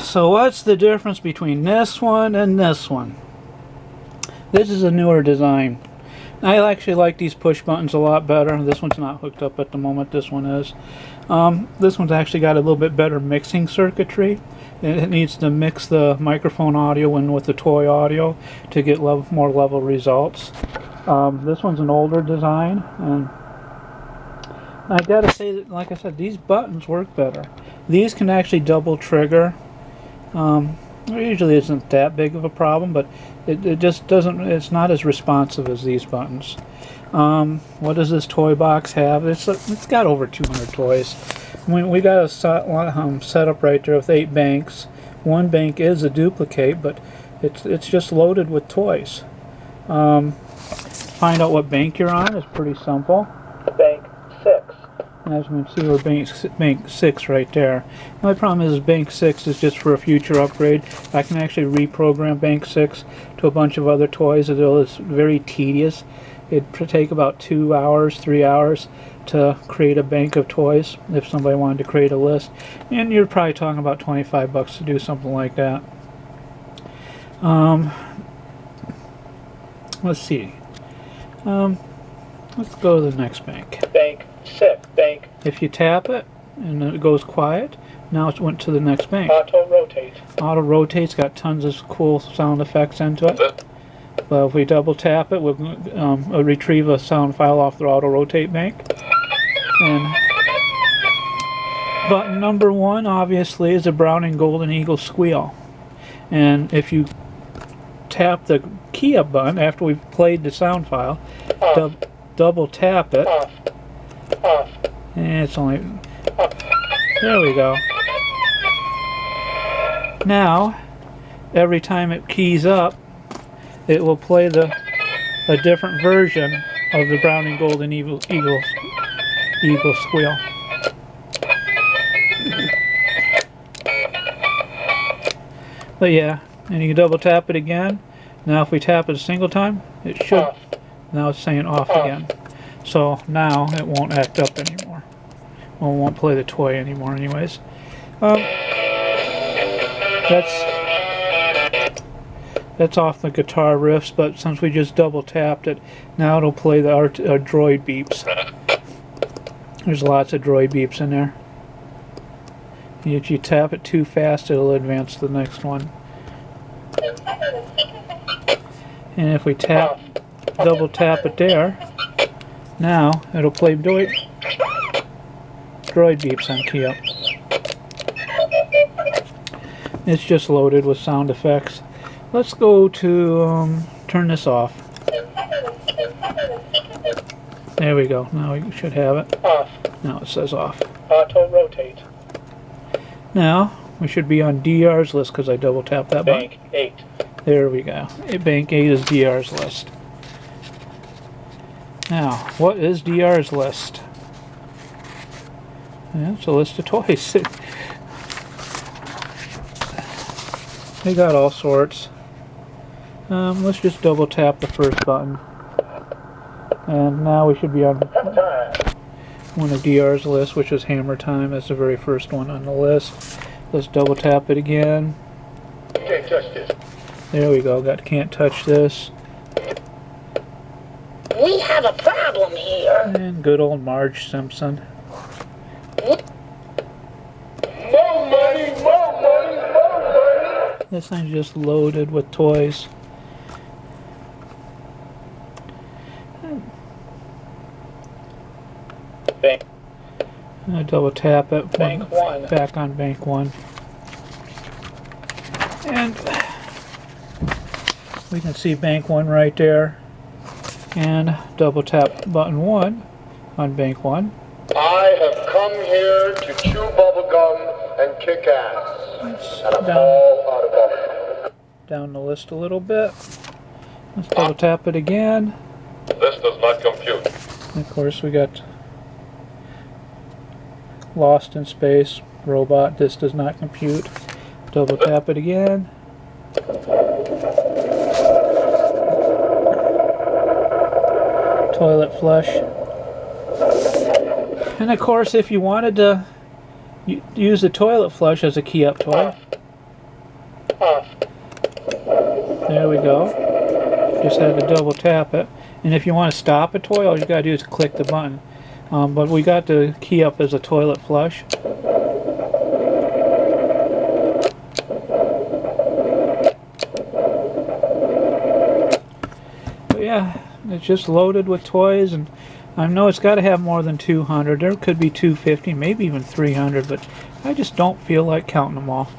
So what's the difference between this one and this one? This is a newer design. I actually like these push buttons a lot better. This one's not hooked up at the moment, this one is. This one's actually got a little bit better mixing circuitry. It needs to mix the microphone audio in with the toy audio to get more level results. This one's an older design, and I gotta say that, like I said, these buttons work better. These can actually double trigger. It usually isn't that big of a problem, but it just doesn't, it's not as responsive as these buttons. What does this toy box have? It's got over 200 toys. We got a setup right there with 8 banks. One bank is a duplicate, but it's just loaded with toys. Find out what bank you're on is pretty simple. Bank 6. As you can see, we're bank 6 right there. The only problem is bank 6 is just for a future upgrade. I can actually reprogram bank 6 to a bunch of other toys, although it's very tedious. It'd take about 2 hours, 3 hours to create a bank of toys if somebody wanted to create a list. And you're probably talking about $25 to do something like that. Let's see. Let's go to the next bank. Bank 6. Bank. If you tap it and it goes quiet, now it went to the next bank. Auto rotate. Auto rotate's got tons of cool sound effects into it. But if we double tap it, we'll retrieve a sound file off the auto rotate bank. And button number 1 obviously is a Browning Golden Eagle squeal. And if you tap the key up button after we've played the sound file, double tap it, and it's only, there we go. Now every time it keys up, it will play a different version of the Browning Golden Eagle squeal. But yeah, and you can double tap it again. Now if we tap it a single time, it should, now it's saying off again. So now it won't act up anymore. Well, it won't play the toy anymore anyways. That's off the guitar riffs, but since we just double tapped it, now it'll play the droid beeps. There's lots of droid beeps in there. If you tap it too fast, it'll advance to the next one. And if we double tap it there, now it'll play droid beeps on key up. It's just loaded with sound effects. Let's go to turn this off. There we go. Now we should have it. Off. Now it says off. Auto rotate. Now we should be on DR's list because I double tapped that button. Bank 8. There we go. Bank 8 is DR's list. Now, what is DR's list? Yeah, it's a list of toys. They got all sorts. Let's just double tap the first button. And now we should be on one of DR's list, which is Hammer Time. That's the very first one on the list. Let's double tap it again. Can't touch this. There we go. Can't touch this. We have a problem here. And good old Marge Simpson. More money, more money, more money. This thing's just loaded with toys. Bank. I double tap it. Bank 1. Back on bank 1. And we can see bank 1 right there. And double tap button 1 on bank 1. I have come here to chew bubblegum and kick ass. And I'm all out of bubblegum. Down the list a little bit. Let's double tap it again. This does not compute. And of course we got Lost in Space, Robot, this does not compute. Double tap it again. Toilet flush. And of course, if you wanted to use the toilet flush as a key up toy. Off. There we go. Just had to double tap it. And if you want to stop a toy, all you gotta do is click the button. But we got the key up as a toilet flush. But yeah, it's just loaded with toys, and I know it's got to have more than 200. There could be 250, maybe even 300, but I just don't feel like counting them all.